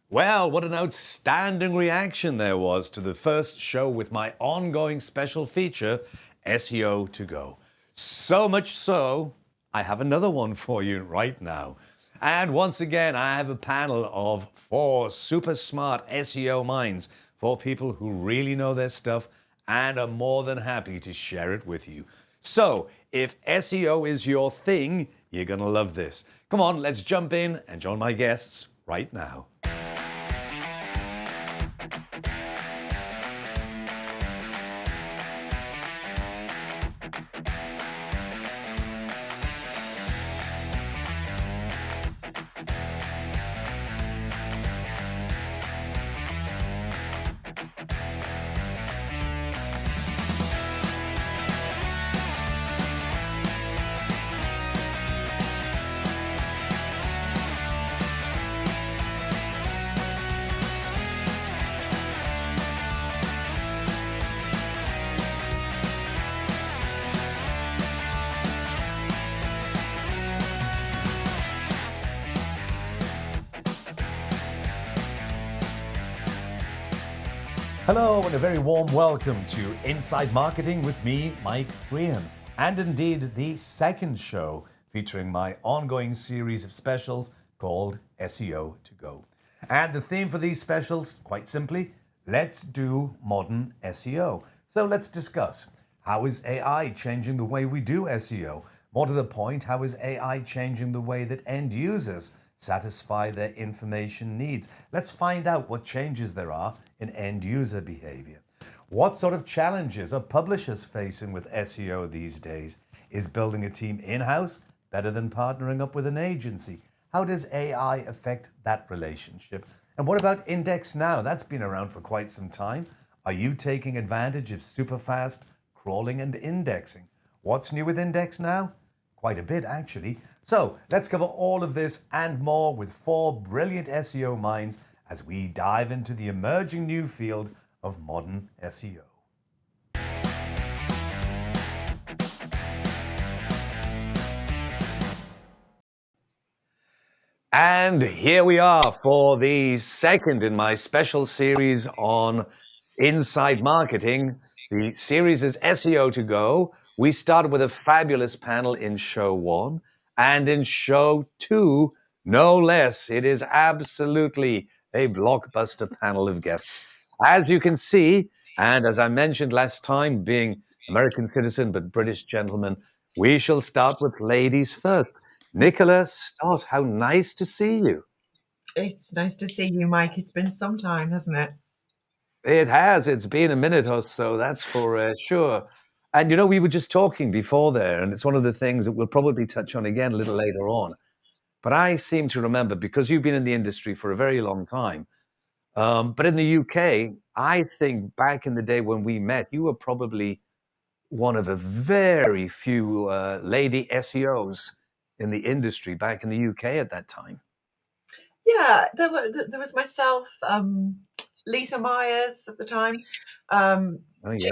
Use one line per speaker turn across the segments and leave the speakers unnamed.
Well, what an outstanding reaction there was to the first show with my ongoing special feature, SEO-to-Go. So much so, I have another one for you right now. And once again, I have a panel of 4 super smart SEO minds, 4 people who really know their stuff and are more than happy to share it with you. So, if SEO is your thing, you're going to love this. Come on, let's jump in and join my guests right now. Hello and a very warm welcome to Inside Marketing with me, Mike Grehan, and indeed the second show featuring my ongoing series of specials called SEO-to-Go. And the theme for these specials, quite simply, let's do modern SEO. So let's discuss, how is AI changing the way we do SEO? More to the point, how is AI changing the way that end users satisfy their information needs? Let's find out what changes there are in end user behavior. What sort of challenges are publishers facing with SEO these days? Is building a team in-house better than partnering up with an agency? How does AI affect that relationship? And what about IndexNow? That's been around for quite some time. Are you taking advantage of super fast crawling and indexing? What's new with IndexNow? Quite a bit, actually. So let's cover all of this and more with 4 brilliant SEO minds as we dive into the emerging new field of modern SEO. And here we are for the second in my special series on Inside Marketing. The series is SEO-to-Go. We started with a fabulous panel in show 1, and in show 2, no less, it is absolutely a blockbuster panel of guests. As you can see, and as I mentioned last time, being American citizen but British gentleman, we shall start with ladies first. Nichola Stott, how nice to see you.
It's nice to see you, Mike. It's been some time, hasn't it?
It has. It's been a minute or so, that's for sure. And you know, we were just talking before there, and it's one of the things that we'll probably touch on again a little later on. But I seem to remember, because you've been in the industry for a very long time, but in the UK, I think back in the day when we met, you were probably one of a very few lady SEOs in the industry back in the UK at that time.
Yeah, there was myself, Lisa Myers at the time,
Oh, yeah.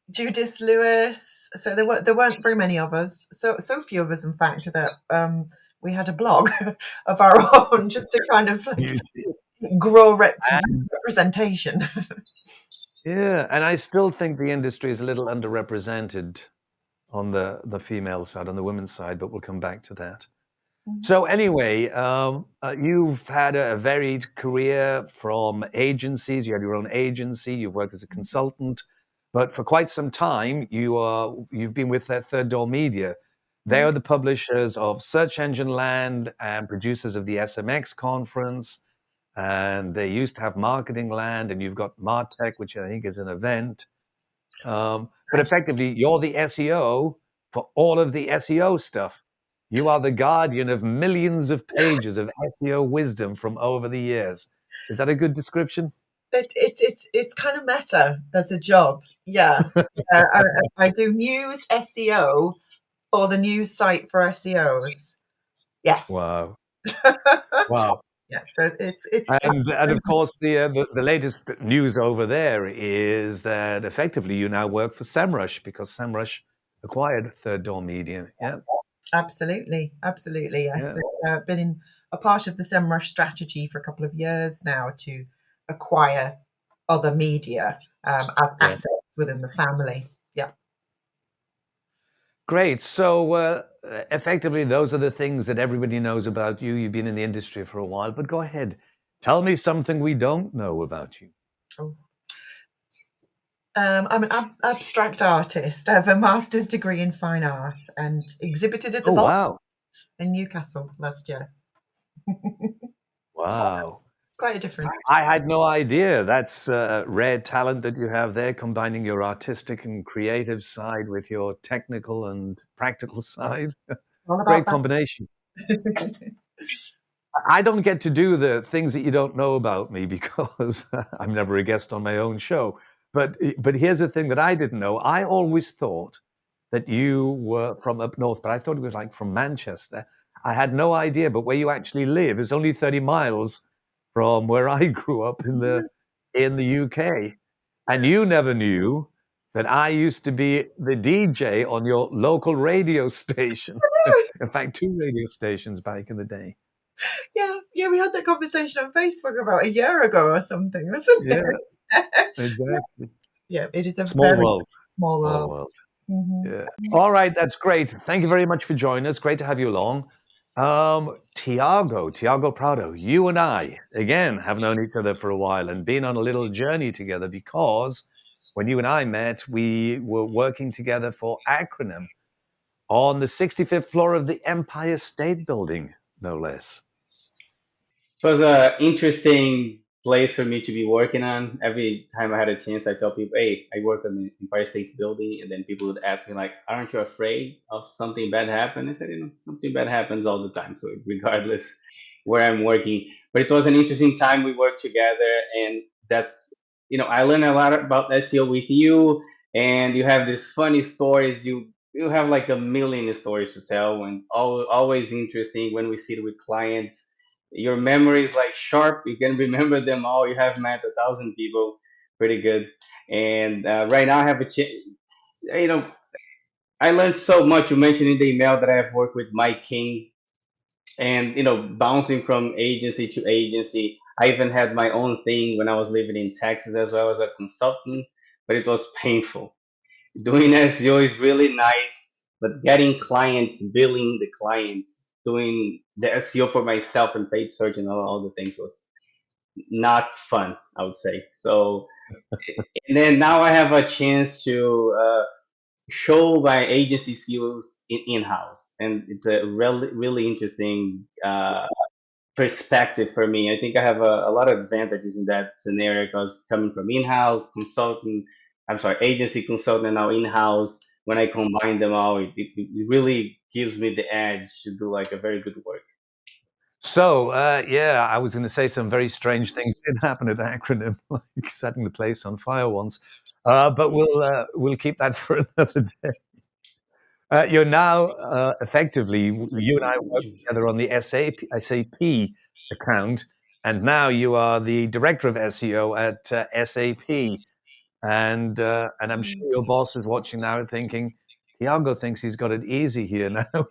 Judith Lewis. So there weren't very many of us. So few of us, in fact, that we had a blog of our own just to kind of grow representation.
Yeah, and I still think the industry is a little underrepresented on the female side, on the women's side, but we'll come back to that. So anyway, you've had a varied career from agencies. You had your own agency. You've worked as a consultant, but for quite some time, you've been with Third Door Media. They are the publishers of Search Engine Land and producers of the SMX conference. And they used to have Marketing Land, and you've got Martech, which I think is an event. But effectively, you're the SEO for all of the SEO stuff. You are the guardian of millions of pages of SEO wisdom from over the years. Is that a good description?
It's kind of meta as a job. Yeah, I do news SEO for the news site for SEOs. Yes.
Wow. Wow.
Yeah. So it's
And of course, the latest news over there is that effectively you now work for Semrush, because Semrush acquired Third Door Media. Yeah.
Absolutely, absolutely. Yes,
Yeah.
been in a part of the Semrush strategy for a couple of years now to acquire other media as
Yeah.
assets within the family. Yeah.
Great. So effectively, those are the things that everybody knows about you. You've been in the industry for a while, but go ahead. Tell me something we don't know about you.
Oh. I'm an abstract artist. I have a master's degree in fine art and exhibited at the
Oh,
Bolt
wow.
in Newcastle last year.
Wow.
Quite a difference.
I had no idea. That's rare talent that you have there, combining your artistic and creative side with your technical and practical side.
All
Great
about
combination.
that.
I don't get to do the things that you don't know about me because I'm never a guest on my own show. But here's the thing that I didn't know. I always thought that you were from up north, but I thought it was like from Manchester. I had no idea. But where you actually live is only 30 miles from where I grew up in the UK. And you never knew that I used to be the DJ on your local radio station. In fact, two radio stations back in the day.
Yeah, we had that conversation on Facebook about a year ago or something, wasn't
Yeah,
it?
exactly.
Yeah, it is a
Small
very
world.
small
Small
world.
world.
Mhm.
Yeah. All right, that's great. Thank you very much for joining us. Great to have you along. Thiago Prado, you and I, again, have known each other for a while and been on a little journey together because when you and I met, we were working together for Acronym on the 65th floor of the Empire State Building, no less.
It was an interesting place for me to be working on. Every time I had a chance, I tell people, "Hey, I work on the Empire State Building," and then people would ask me like, "Aren't you afraid of something bad happen?" I said, something bad happens all the time, so regardless where I'm working. But it was an interesting time. We worked together, and that's I learned a lot about SEO with you, and you have these funny stories. You have like a million stories to tell, and always interesting when we sit with clients. Your memory is like sharp. You can remember them all. You have met 1,000 people. Pretty good. And right now I have you know I learned so much. You mentioned in the email that I have worked with Mike King, and bouncing from agency to agency. I even had my own thing when I was living in Texas as well as a consultant, but it was painful. Doing SEO is really nice, but getting clients, billing the clients, doing the SEO for myself and paid search and all the things was not fun, I would say. So, and then now I have a chance to show my agency skills in-house, and it's a really interesting perspective for me. I think I have a lot of advantages in that scenario because coming from in-house consulting, I'm sorry, agency consultant, now in-house. When I combine them all, it really gives me the edge to do like a very good work.
So, yeah, I was going to say some very strange things did happen at Acronym, like setting the place on fire once. But we'll keep that for another day. You're now effectively, you and I work together on the SAP account, and now you are the director of SEO at SAP. And I'm sure your boss is watching now and thinking, Thiago thinks he's got it easy here now.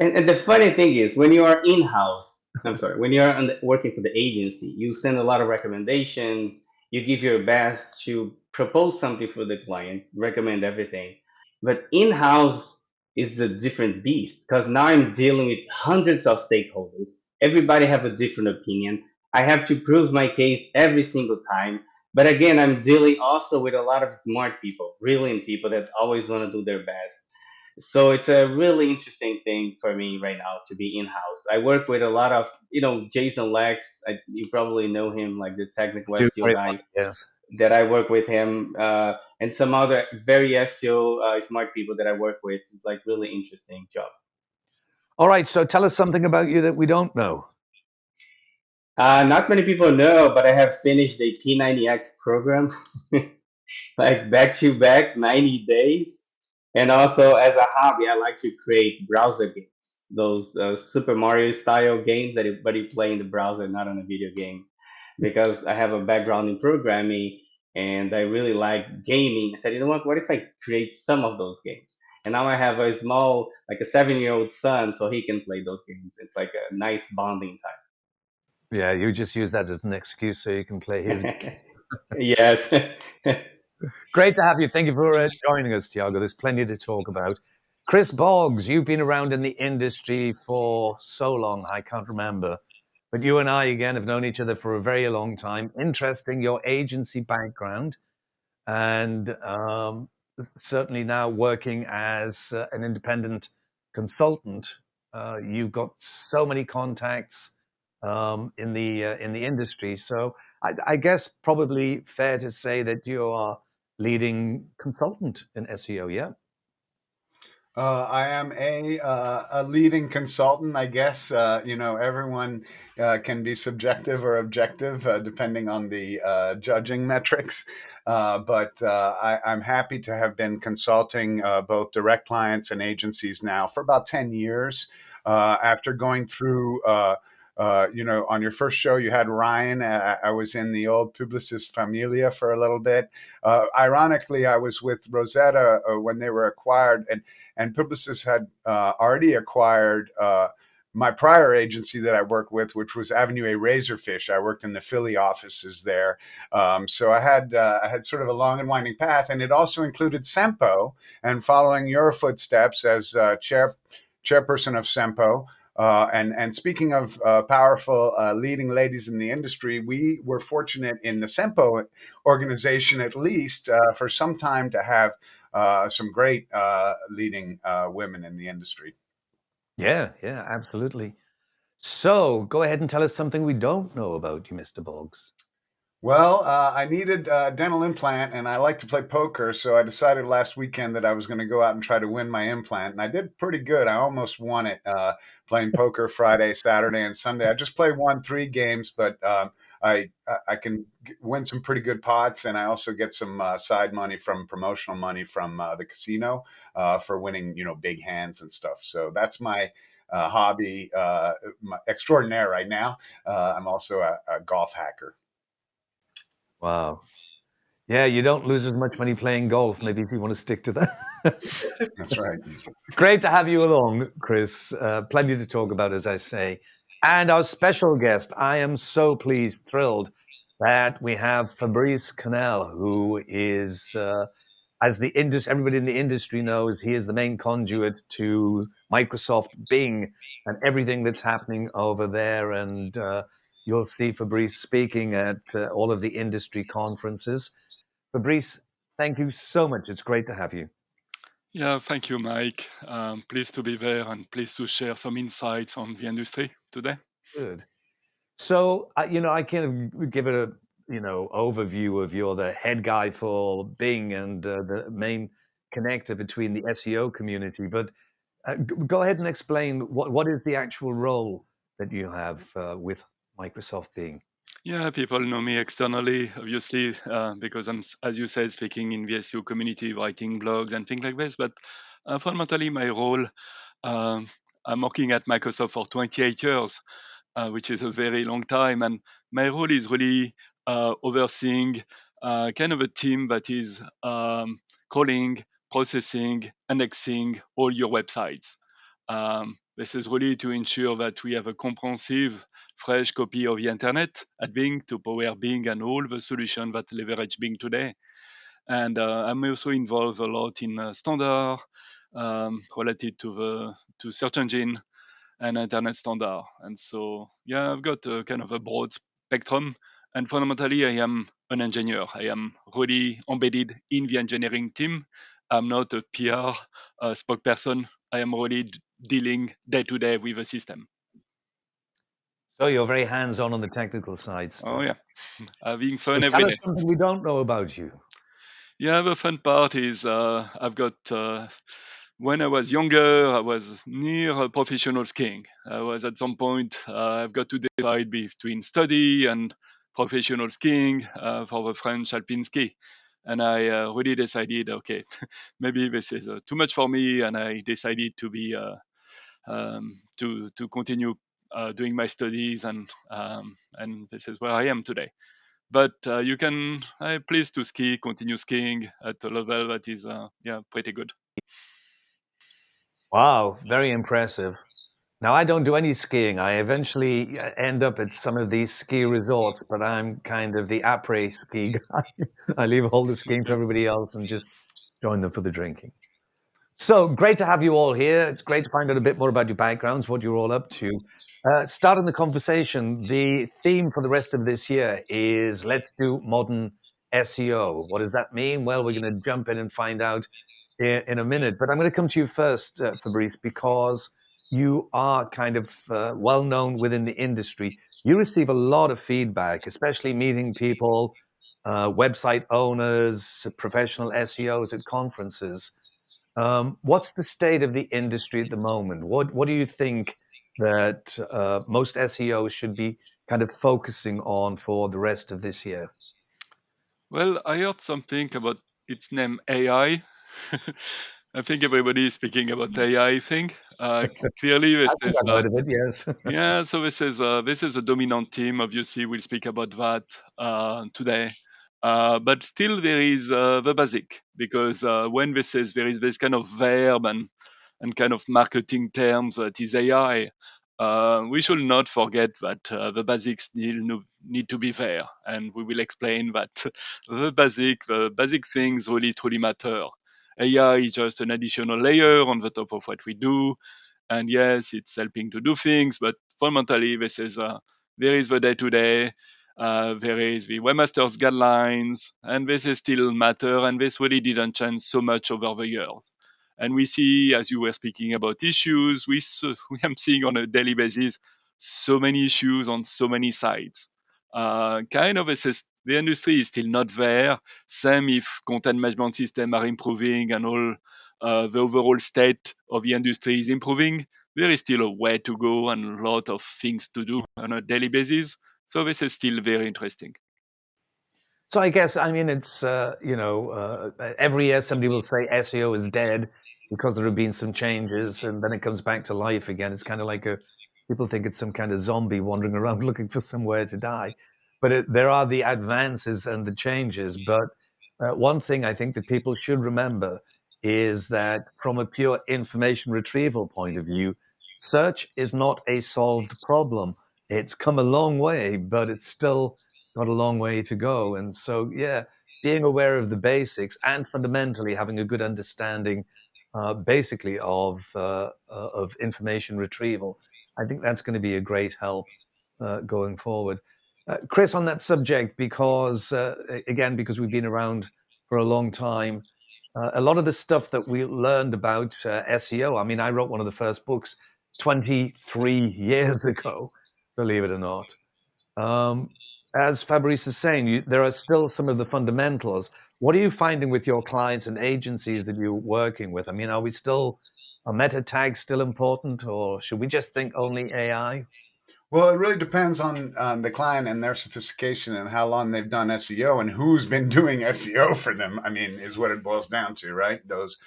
And the funny thing is, when you are in-house, I'm sorry, when you are working for the agency, you send a lot of recommendations. You give your best to propose something for the client, recommend everything. But in-house is a different beast because now I'm dealing with hundreds of stakeholders. Everybody have a different opinion. I have to prove my case every single time. But again, I'm dealing also with a lot of smart people, brilliant people that always want to do their best. So it's a really interesting thing for me right now to be in house. I work with a lot of, Jason Lex. You probably know him, like the technical
You
SEO
very much,
guy.
yes.
That I work with him, and some other very SEO smart people that I work with. It's like really interesting job.
All right, so tell us something about you that we don't know.
Not many people know, but I have finished a P90X program, like back to back, 90 days. And also, as a hobby, I like to create browser games, those Super Mario style games that everybody play in the browser, not on a video game, because I have a background in programming and I really like gaming. I said, what if I create some of those games? And now I have a small, like a 7-year-old son, so he can play those games. It's like a nice bonding
Yeah, you just use that as an excuse so you can play his.
time. Yes.
Great to have you. Thank you for joining us, Thiago. There's plenty to talk about. Chris Boggs, you've been around in the industry for so long, I can't remember. But you and I, again, have known each other for a very long time. Interesting, your agency background, and certainly now working as an independent consultant. You've got so many contacts in the industry. So I guess probably fair to say that you are leading consultant in SEO, yeah?
I am a leading consultant, I guess. Everyone can be subjective or objective depending on the judging metrics. But I'm happy to have been consulting both direct clients and agencies now for about 10 years. After going through on your first show, you had Ryan. I was in the old Publicis Familia for a little bit. Ironically, I was with Rosetta when they were acquired, and Publicis had already acquired my prior agency that I worked with, which was Avenue A Razorfish. I worked in the Philly offices there. So I had sort of a long and winding path, and it also included Sempo. And following your footsteps as chairperson of Sempo, and speaking of powerful leading ladies in the industry, we were fortunate in the Sempo organization, at least for some time, to have some great leading women in the industry.
Yeah, absolutely. So go ahead and tell us something we don't know about you, Mr. Boggs.
Well, I needed a dental implant, and I like to play poker, so I decided last weekend that I was going to go out and try to win my implant, and I did pretty good. I almost won it playing poker Friday, Saturday, and Sunday. I just won 3 games, but I can win some pretty good pots, and I also get some side money from promotional money from the casino for winning, big hands and stuff. So that's my hobby extraordinaire right now. I'm also a golf hacker.
Wow. Yeah, you don't lose as much money playing golf. Maybe you want to stick to that.
That's right.
Great to have you along, Chris. Plenty to talk about, as I say. And our special guest, I am so pleased, thrilled that we have Fabrice Canel, who is, as the industry, everybody in the industry knows, he is the main conduit to Microsoft Bing and everything that's happening over there. And you'll see Fabrice speaking at all of the industry conferences. Fabrice, thank you so much. It's great to have you.
Yeah, thank you, Mike. Pleased to be there and pleased to share some insights on the industry today.
Good. So, I kind of give it a, overview of you're the head guy for Bing and the main connector between the SEO community. But go ahead and explain what is the actual role that you have with Microsoft Bing.
Yeah, people know me externally, obviously, because I'm, as you said, speaking in the SEO community, writing blogs and things like this. But fundamentally, my role, I'm working at Microsoft for 28 years, which is a very long time. And my role is really overseeing kind of a team that is crawling, processing, indexing all your websites. This is really to ensure that we have a comprehensive, fresh copy of the internet at Bing to power Bing and all the solutions that leverage Bing today. And I'm also involved a lot in standard related to search engine and internet standard. And so, yeah, I've got a kind of a broad spectrum. And fundamentally, I am an engineer. I am really embedded in the engineering team. I'm not a PR spokesperson. I am really dealing day to day with the system.
So you're very hands-on on the technical side still.
Oh, yeah. Having fun
So
every
tell
day.
us something we don't know about you.
Yeah, the fun part is I've got, when I was younger, I was near professional skiing. I was at some point, I've got to decide between study and professional skiing for the French alpine ski. And I really decided, okay, maybe this is too much for me. And I decided to be, to continue doing my studies. And this is where I am today. But I'm pleased to continue skiing at a level that is, pretty good.
Wow, very impressive. Now, I don't do any skiing. I eventually end up at some of these ski resorts, but I'm kind of the après ski guy. I leave all the skiing to everybody else and just join them for the drinking. So great to have you all here. It's great to find out a bit more about your backgrounds, what you're all up to. Starting the conversation, the theme for the rest of this year is let's do modern SEO. What does that mean? Well, we're going to jump in and find out in a minute. But I'm going to come to you first, Fabrice, because you are kind of well known within the industry. You receive a lot of feedback, especially meeting people, website owners, professional SEOs at conferences. What's the state of the industry at the moment? What do you think that most SEOs should be kind of focusing on for the rest of this year?
Well, I heard something about its name AI. I think everybody is speaking about AI thing. Clearly,
I think I've heard of it, yes.
yeah. So this is a dominant team. Obviously, we'll speak about that today. But still, there is the basic because when there is this kind of verb and kind of marketing terms that is AI. We should not forget that the basics still need to be there, and we will explain that the basic things really truly matter. AI is just an additional layer on the top of what we do, and yes, it's helping to do things, but fundamentally, there is the day-to-day, there is the webmaster's guidelines, and this is still matter, and this really didn't change so much over the years. And we see, as you were speaking about issues, we am seeing on a daily basis so many issues on so many sites. Kind of the industry is still not there. Same if content management systems are improving and all the overall state of the industry is improving. There is still a way to go and a lot of things to do on a daily basis. So this is still very interesting.
So I guess, I mean, it's, every year somebody will say SEO is dead because there have been some changes and then it comes back to life again. It's kind of like people think it's some kind of zombie wandering around looking for somewhere to die. But there are the advances and the changes. But one thing I think that people should remember is that from a pure information retrieval point of view, search is not a solved problem. It's come a long way, but it's still got a long way to go. And so, yeah, being aware of the basics and fundamentally having a good understanding, basically of information retrieval, I think that's going to be a great help going forward. Chris, on that subject, because because we've been around for a long time, a lot of the stuff that we learned about SEO. I mean, I wrote one of the first books 23 years ago, believe it or not. As Fabrice is saying, there are still some of the fundamentals. What are you finding with your clients and agencies that you're working with? I mean, are meta tags still important, or should we just think only AI?
Well, it really depends on the client and their sophistication and how long they've done SEO and who's been doing SEO for them. I mean, is what it boils down to, right? Those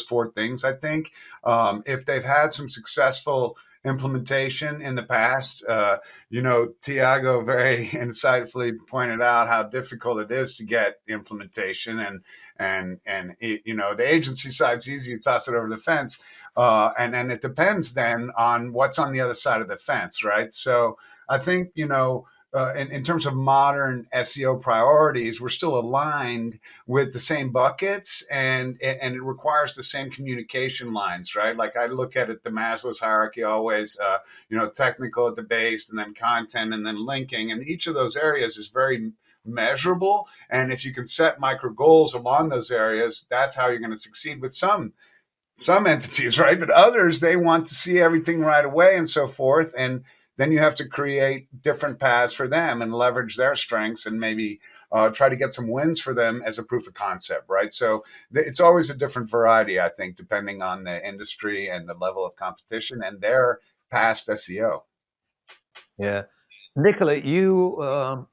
four things, I think. If they've had some successful implementation in the past, Thiago very insightfully pointed out how difficult it is to get implementation, and the agency side's easy to toss it over the fence. And then it depends then on what's on the other side of the fence, right? So I think, in terms of modern SEO priorities, we're still aligned with the same buckets, and it requires the same communication lines, right? Like I look at it, the Maslow's hierarchy always, technical at the base, and then content, and then linking, and each of those areas is very measurable. And if you can set micro goals along those areas, that's how you're going to succeed with some entities, right? But others, they want to see everything right away and so forth. And then you have to create different paths for them and leverage their strengths and maybe try to get some wins for them as a proof of concept, right? So it's always a different variety, I think, depending on the industry and the level of competition and their past SEO.
Yeah. Nichola, you,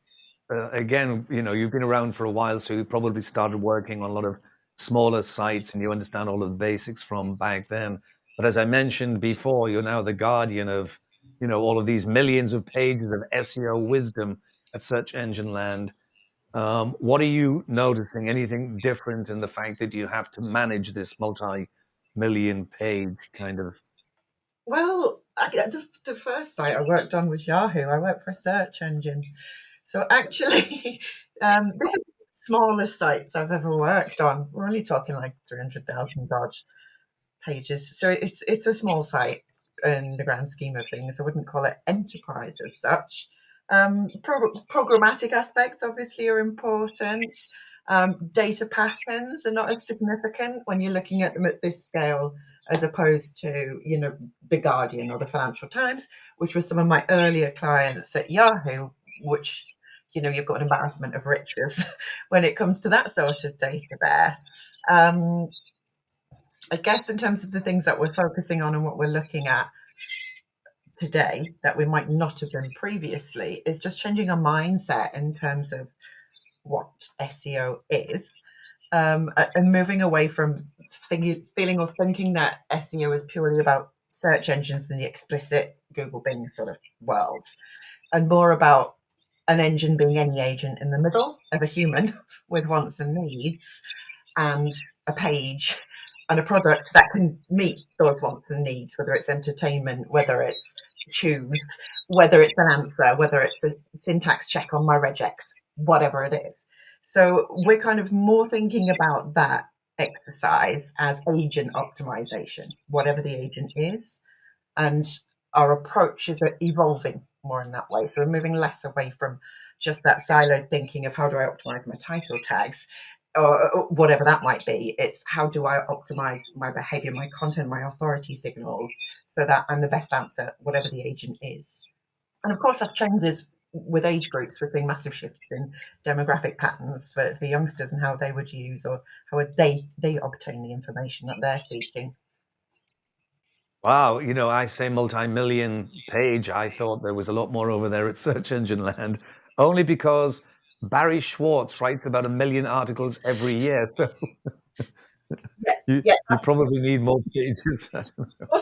again, you've been around for a while, so you probably started working on a lot of smaller sites and you understand all of the basics from back then. But as I mentioned before, you're now the guardian of, all of these millions of pages of SEO wisdom at search engine land. What are you noticing? Anything different in the fact that you have to manage this million page kind of?
Well, the first site I worked on was Yahoo. I worked for a search engine. So actually, this is the smallest sites I've ever worked on. We're only talking like 300,000 odd pages. So it's a small site in the grand scheme of things. I wouldn't call it enterprise as such. Programmatic aspects obviously are important. Data patterns are not as significant when you're looking at them at this scale, as opposed to, The Guardian or the Financial Times, which was some of my earlier clients at Yahoo, which, you've got an embarrassment of riches when it comes to that sort of data there. I guess in terms of the things that we're focusing on and what we're looking at today that we might not have done previously is just changing our mindset in terms of what SEO is, and moving away from feeling or thinking that SEO is purely about search engines in the explicit Google Bing sort of world, and more about an engine being any agent in the middle of a human with wants and needs, and a page and a product that can meet those wants and needs, whether it's entertainment, whether it's choose, whether it's an answer, whether it's a syntax check on my regex, whatever it is. So we're kind of more thinking about that exercise as agent optimization, whatever the agent is. And our approach is evolving more in that way. So we're moving less away from just that siloed thinking of how do I optimize my title tags, or whatever that might be. It's how do I optimize my behavior, my content, my authority signals, so that I'm the best answer, whatever the agent is. And of course, that changes with age groups. We're seeing massive shifts in demographic patterns for youngsters and how they would use or how would they obtain the information that they're seeking.
Wow, I say multi-million page. I thought there was a lot more over there at Search Engine Land, only because Barry Schwartz writes about 1 million articles every year. So you probably need more pages.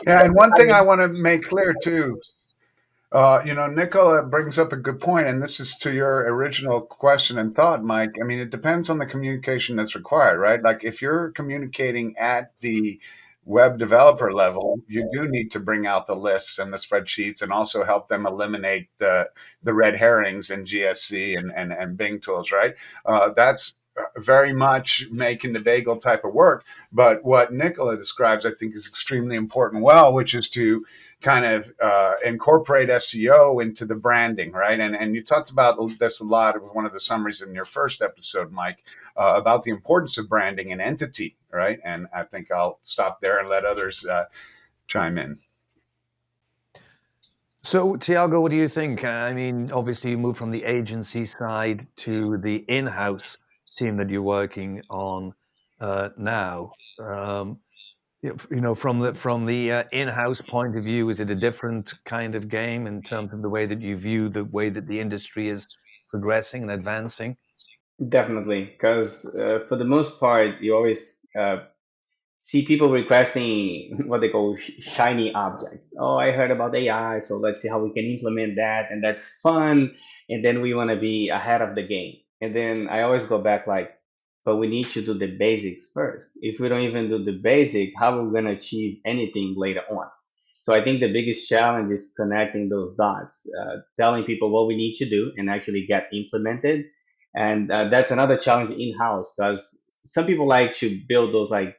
Yeah, and one thing I want to make clear too, Nichola brings up a good point, and this is to your original question and thought, Mike. I mean, it depends on the communication that's required, right? Like if you're communicating at the web developer level, you do need to bring out the lists and the spreadsheets and also help them eliminate the red herrings in GSC and Bing tools, right? That's very much making the bagel type of work. But what Nichola describes, I think, is extremely important, which is to kind of incorporate SEO into the branding, right? And you talked about this a lot. It was one of the summaries in your first episode, Mike, about the importance of branding and entity, right? And I think I'll stop there and let others chime in.
So, Thiago, what do you think? I mean, obviously, you moved from the agency side to the in-house team that you're working on now. From the in-house point of view, is it a different kind of game in terms of the way that you view the way that the industry is progressing and advancing?
Definitely, because for the most part, you always see people requesting what they call shiny objects. Oh, I heard about AI, so let's see how we can implement that, and that's fun. And then we want to be ahead of the game. And then I always go back like, but we need to do the basics first. If we don't even do the basic, how are we going to achieve anything later on? So I think the biggest challenge is connecting those dots, telling people what we need to do and actually get implemented. And that's another challenge in-house, because some people like to build those like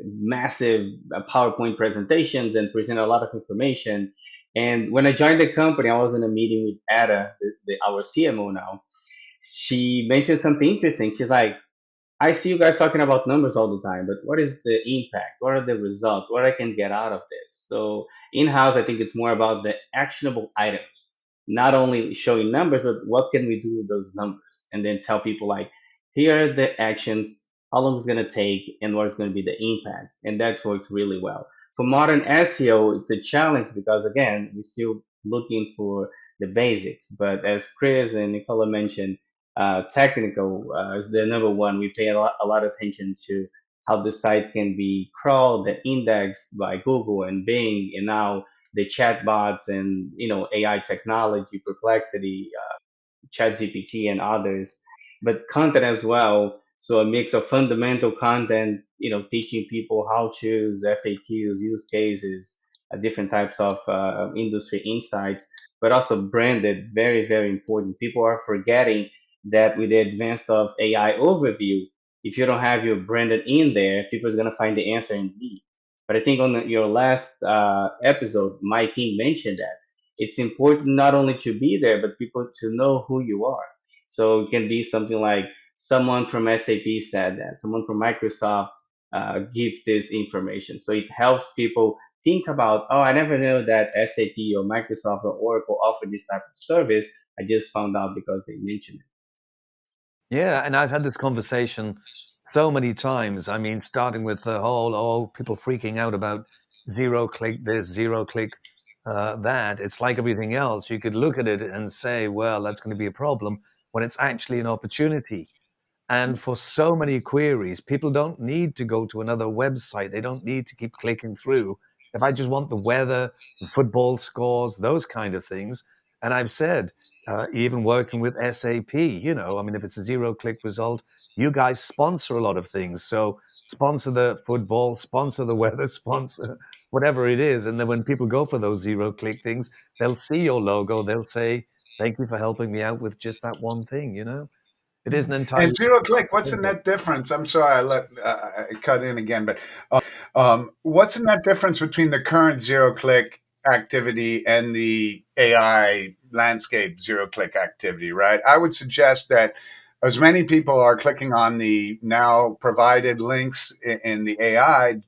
massive PowerPoint presentations and present a lot of information. And when I joined the company, I was in a meeting with Ada, our CMO now. She mentioned something interesting. She's like, I see you guys talking about numbers all the time, but what is the impact? What are the results? What I can get out of this? So in-house, I think it's more about the actionable items, not only showing numbers, but what can we do with those numbers? And then tell people like, here are the actions, how long it's going to take, and what's going to be the impact. And that's worked really well. For modern SEO, it's a challenge because, again, we're still looking for the basics. But as Chris and Nichola mentioned, technical is the number one. We pay a lot of attention to how the site can be crawled and indexed by Google and Bing, and now the chatbots and AI technology, Perplexity, ChatGPT, and others. But content as well. So a mix of fundamental content, teaching people how to's, FAQs, use cases, different types of industry insights, but also branded, very, very important. People are forgetting that with the advance of AI overview, if you don't have your branded in there, people are going to find the answer in D. But I think on your last episode, Mike mentioned that it's important not only to be there, but people to know who you are. So it can be something like someone from SAP said that, someone from Microsoft give this information. So it helps people think about, oh, I never knew that SAP or Microsoft or Oracle offer this type of service. I just found out because they mentioned it.
Yeah, and I've had this conversation so many times. I mean, starting with the whole, people freaking out about zero click this, zero click that. It's like everything else. You could look at it and say, well, that's going to be a problem when it's actually an opportunity. And for so many queries, people don't need to go to another website. They don't need to keep clicking through. If I just want the weather, the football scores, those kind of things. And I've said, even working with SAP, I mean, if it's a zero click result, you guys sponsor a lot of things. So sponsor the football, sponsor the weather, sponsor whatever it is. And then when people go for those zero click things, they'll see your logo. They'll say, thank you for helping me out with just that one thing, It isn't entirely
And zero click, what's the net difference? I'm sorry, I cut in again, but what's the net difference between the current zero click activity and the AI landscape zero click activity, right? I would suggest that as many people are clicking on the now provided links in the AI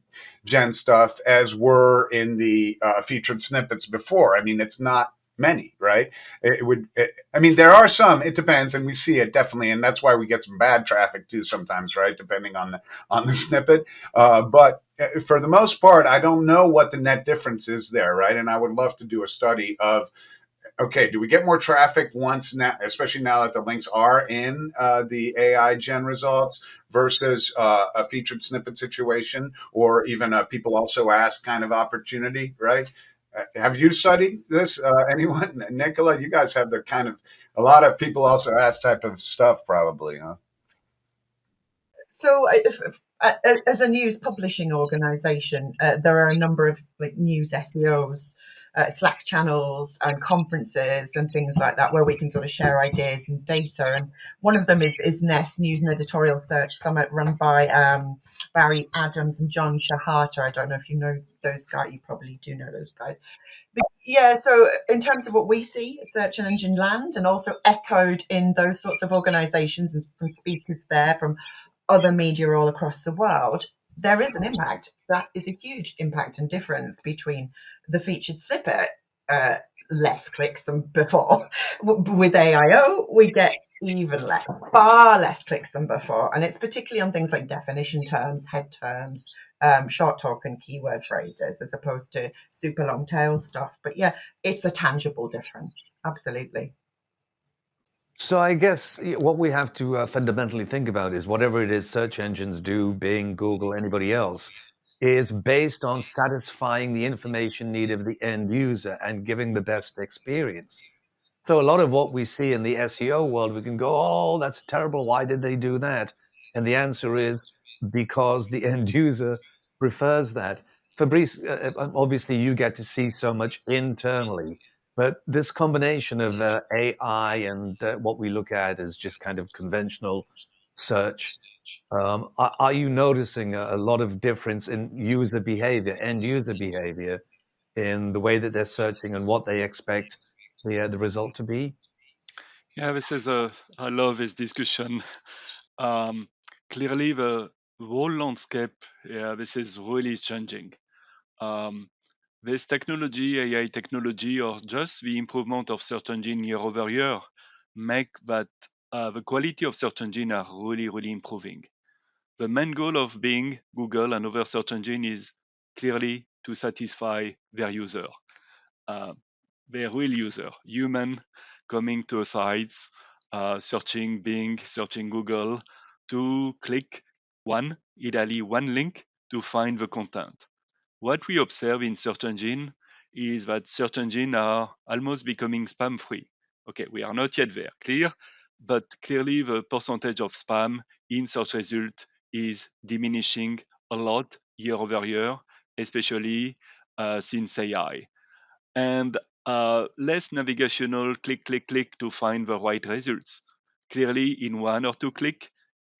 gen stuff as were in the featured snippets before. I mean, it's not many, right? I mean, there are some, it depends, and we see it definitely, and that's why we get some bad traffic too sometimes, right? Depending on the snippet. But for the most part, I don't know what the net difference is there, right? And I would love to do a study of, okay, do we get more traffic once now, especially now that the links are in the AI gen results versus a featured snippet situation, or even a people also ask kind of opportunity, right? Have you studied this? Anyone? Nichola, you guys have the kind of, a lot of people also ask type of stuff probably, huh?
So, as a news publishing organization, there are a number of news SEOs, Slack channels, and conferences and things like that where we can sort of share ideas and data. And one of them is NES, News and Editorial Search Summit, run by Barry Adams and John Shahata. I don't know if you know those guys. You probably do know those guys. But yeah, so in terms of what we see at Search Engine Land, and also echoed in those sorts of organizations and from speakers there, from other media all across the world, there is an impact. That is a huge impact and difference between the featured snippet, less clicks than before. With AIO, we get even less, far less clicks than before. And it's particularly on things like definition terms, head terms, short talk and keyword phrases, as opposed to super long tail stuff. But yeah, it's a tangible difference. Absolutely.
So I guess what we have to fundamentally think about is whatever it is search engines do, Bing, Google, anybody else, is based on satisfying the information need of the end user and giving the best experience. So a lot of what we see in the SEO world, we can go, oh, that's terrible. Why did they do that? And the answer is because the end user prefers that. Fabrice, obviously you get to see so much internally. But this combination of AI and what we look at as just kind of conventional search, are you noticing a lot of difference in user behavior, end user behavior, in the way that they're searching and what they expect the result to be?
Yeah, I love this discussion. Clearly, the whole landscape, this is really changing. This technology, AI technology, or just the improvement of search engine year over year, make that the quality of search engine are really, really improving. The main goal of Bing, Google, and other search engine is clearly to satisfy their user, their real user, human coming to a site, searching Bing, searching Google, to click ideally one link to find the content. What we observe in search engine is that search engine are almost becoming spam free. Okay, we are not yet there, clear, but clearly the percentage of spam in search result is diminishing a lot year over year, especially since AI. And less navigational click, click, click to find the right results. Clearly, in 1 or 2 clicks,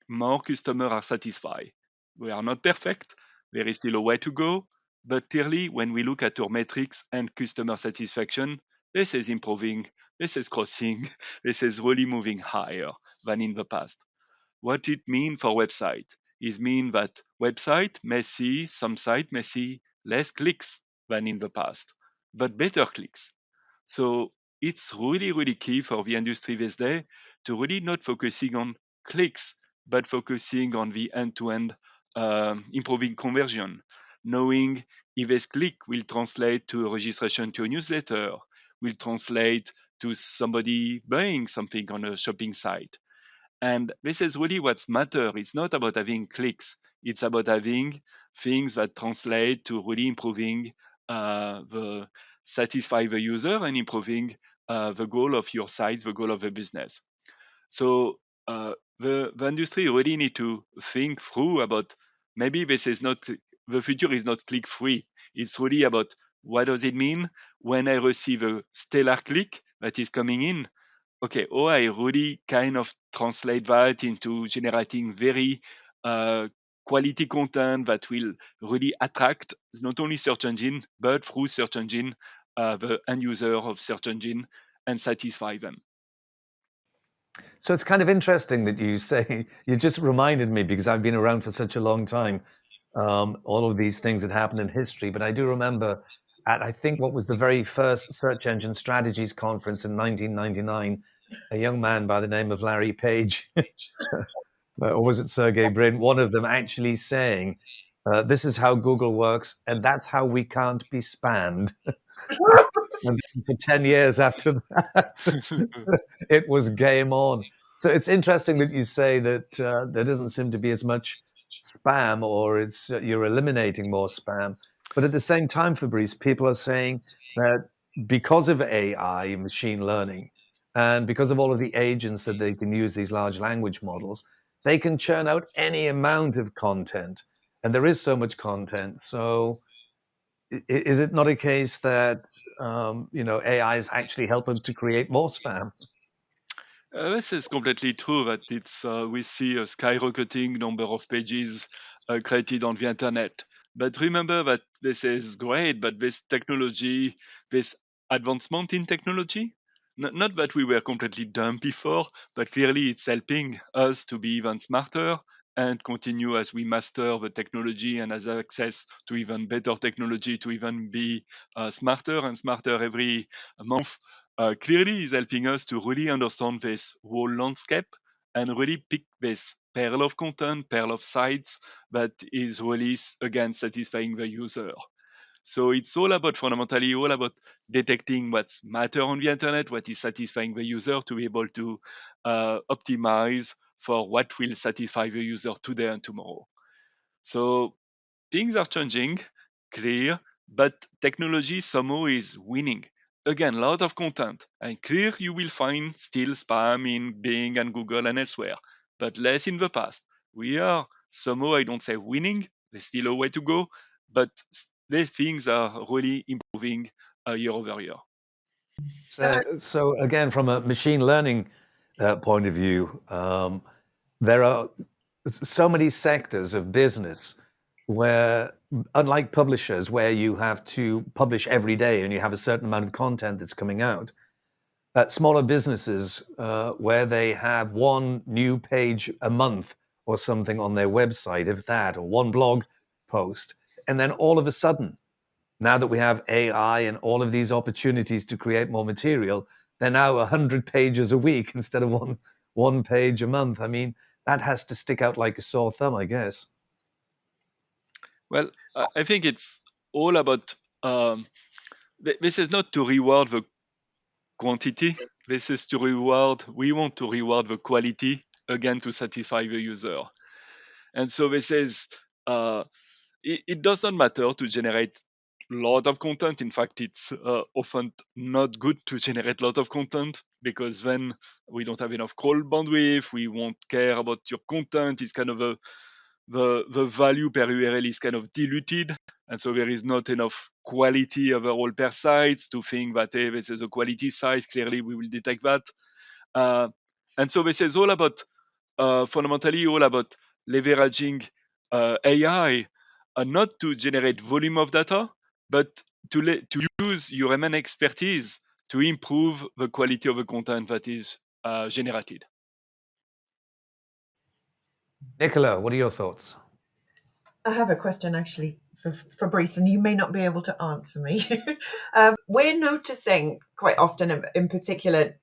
more customers are satisfied. We are not perfect. There is still a way to go. But clearly, when we look at our metrics and customer satisfaction, this is improving, this is crossing, this is really moving higher than in the past. What it means for website is mean that website may see, some site may see less clicks than in the past, but better clicks. So it's really, really key for the industry these days to really not focusing on clicks, but focusing on the end-to-end improving conversion, knowing if this click will translate to a registration to a newsletter, will translate to somebody buying something on a shopping site. And this is really what's matter. It's not about having clicks. It's about having things that translate to really improving the satisfy the user and improving the goal of your site, the goal of the business. So the industry really need to think through about maybe this is not the future is not click free. It's really about what does it mean when I receive a stellar click that is coming in. Okay, I really kind of translate that into generating very quality content that will really attract not only search engine, but through search engine, the end user of search engine and satisfy them.
So it's kind of interesting that you say, you just reminded me, because I've been around for such a long time, all of these things that happened in history. But I do remember at, I think, what was the very first search engine strategies conference in 1999, a young man by the name of Larry Page, or was it Sergey Brin, one of them actually saying, this is how Google works, and that's how we can't be spammed. And then for 10 years after that, it was game on. So it's interesting that you say that there doesn't seem to be as much spam, or it's you're eliminating more spam. But at the same time, Fabrice, people are saying that because of AI, machine learning, and because of all of the agents that they can use, these large language models, they can churn out any amount of content. And there is so much content. So is it not a case that AI is actually helping to create more spam?
This is completely true that it's we see a skyrocketing number of pages created on the internet. But remember that this is great, but this technology, this advancement in technology, not that we were completely dumb before, but clearly it's helping us to be even smarter and continue as we master the technology and has access to even better technology to even be smarter and smarter every month. Clearly is helping us to really understand this whole landscape and really pick this pair of content, pair of sites that is really again satisfying the user. So it's all about fundamentally all about detecting what's matter on the internet, what is satisfying the user to be able to optimize for what will satisfy the user today and tomorrow. So things are changing, clear, but technology somehow is winning. Again, a lot of content, and clear you will find still spam in Bing and Google and elsewhere, but less in the past. We are somehow, I don't say winning, there's still a way to go, but these things are really improving year over year.
So again, from a machine learning point of view, there are so many sectors of business where, unlike publishers, where you have to publish every day and you have a certain amount of content that's coming out, smaller businesses where they have one new page a month or something on their website, if that, or one blog post, and then all of a sudden, now that we have AI and all of these opportunities to create more material, they're now 100 pages a week instead of one page a month. I mean, that has to stick out like a sore thumb, I guess.
Well, I think it's all about this is not to reward the quantity. This is to reward, we want to reward the quality, again, to satisfy the user. And so this is, it doesn't matter to generate a lot of content. In fact, it's often not good to generate a lot of content. because then we don't have enough call bandwidth. We won't care about your content. It's kind of the value per URL is kind of diluted, and so there is not enough quality overall per site to think that, hey, this is a quality site. Clearly, we will detect that. And so this is all about, fundamentally, all about leveraging AI, not to generate volume of data, but to use your MN expertise to improve the quality of the content that is generated.
Nichola, what are your thoughts?
I have a question actually for Fabrice, and you may not be able to answer me. We're noticing quite often in particular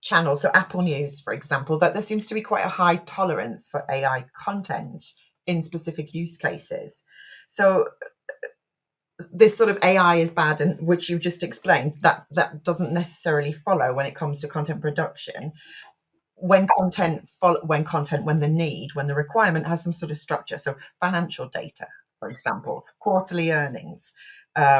channels, so Apple News, for example, that there seems to be quite a high tolerance for AI content in specific use cases. So this sort of AI is bad, and which you just explained, that doesn't necessarily follow when it comes to content production. When the requirement has some sort of structure, so financial data, for example, quarterly earnings,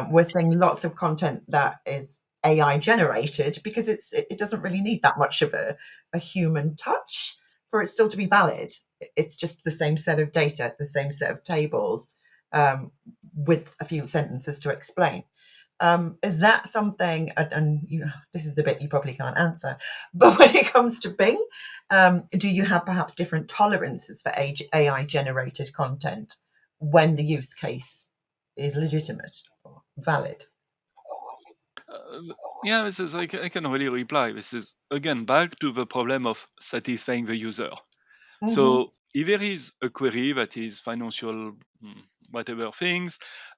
we're seeing lots of content that is AI generated because it doesn't really need that much of a human touch for it still to be valid. It's just the same set of data, the same set of tables, with a few sentences to explain. Is that something, and this is the bit you probably can't answer, but when it comes to Bing, do you have perhaps different tolerances for AI generated content when the use case is legitimate or valid?
Yeah, this is, I can really reply. This is, again, back to the problem of satisfying the user. So if there is a query that is financial, whatever things,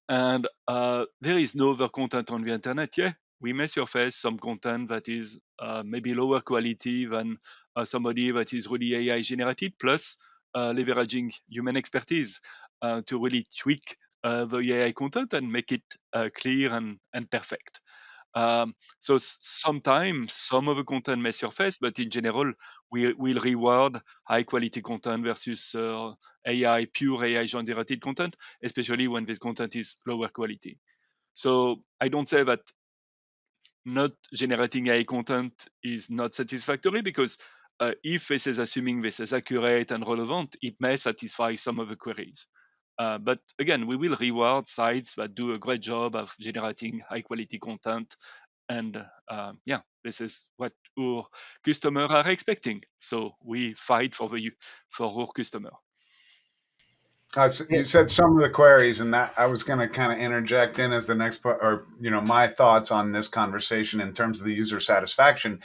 and there is no other content on the internet, yeah, we may surface some content that is maybe lower quality than somebody that is really AI generated, plus leveraging human expertise to really tweak the AI content and make it clear and perfect. So sometimes some of the content may surface, but in general, we will reward high quality content versus pure AI generated content, especially when this content is lower quality. So I don't say that not generating AI content is not satisfactory, because if this is assuming this is accurate and relevant, it may satisfy some of the queries. But again, we will reward sites that do a great job of generating high quality content. And this is what our customers are expecting. So we fight for our customer.
You said some of the queries, and that I was going to kind of interject in as the next part, or my thoughts on this conversation in terms of the user satisfaction.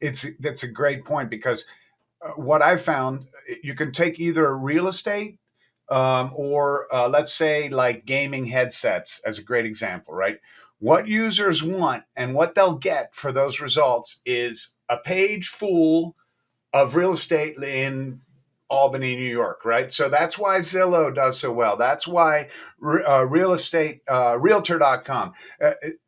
That's a great point, because what I found, you can take either real estate or let's say like gaming headsets as a great example, right? What users want and what they'll get for those results is a page full of real estate in Albany, New York, right? So that's why Zillow does so well. That's why real estate, realtor.com,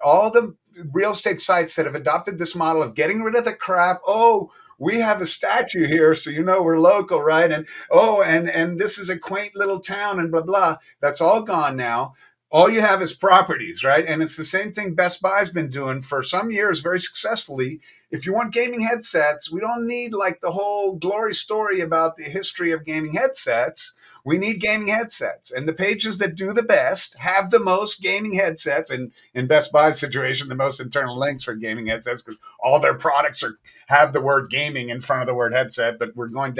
all the real estate sites that have adopted this model of getting rid of the crap. Oh, we have a statue here, so we're local, right? And and this is a quaint little town and blah, blah. That's all gone now. All you have is properties, right? And it's the same thing Best Buy's been doing for some years very successfully. If you want gaming headsets, we don't need like the whole glory story about the history of gaming headsets. We need gaming headsets. And the pages that do the best have the most gaming headsets. And in Best Buy's situation, the most internal links for gaming headsets, because all their products have the word gaming in front of the word headset, but we're going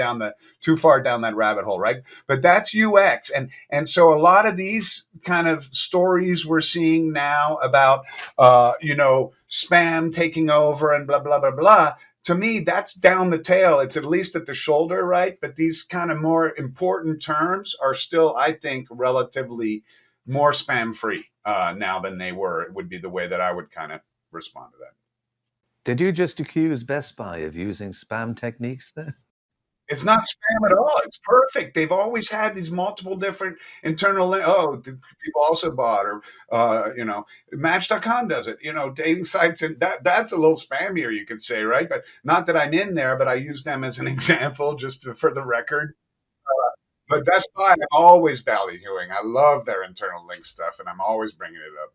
too far down that rabbit hole, right? But that's UX. And so a lot of these kind of stories we're seeing now about, spam taking over and blah, blah, blah, blah. To me, that's down the tail. It's at least at the shoulder, right? But these kind of more important terms are still, I think, relatively more spam free now than they were. It would be the way that I would kind of respond to that.
Did you just accuse Best Buy of using spam techniques there?
It's not spam at all. It's perfect. They've always had these multiple different internal people also bought, or Match.com does it. Dating sites, and that's a little spammier, you could say, right? But not that I'm in there, but I use them as an example just for the record. But Best Buy, I'm always ballyhooing. I love their internal link stuff, and I'm always bringing it up.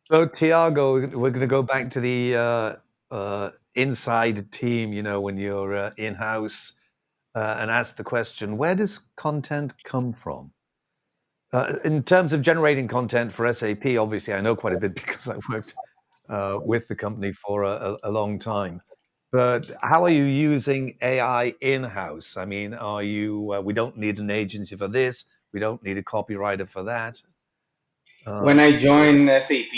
So, Thiago, we're going to go back to the inside team, when you're in-house, and ask the question, where does content come from? In terms of generating content for SAP, obviously I know quite a bit because I worked with the company for a long time. But how are you using AI in-house? I mean, are you, we don't need an agency for this, we don't need a copywriter for that.
When I joined SAP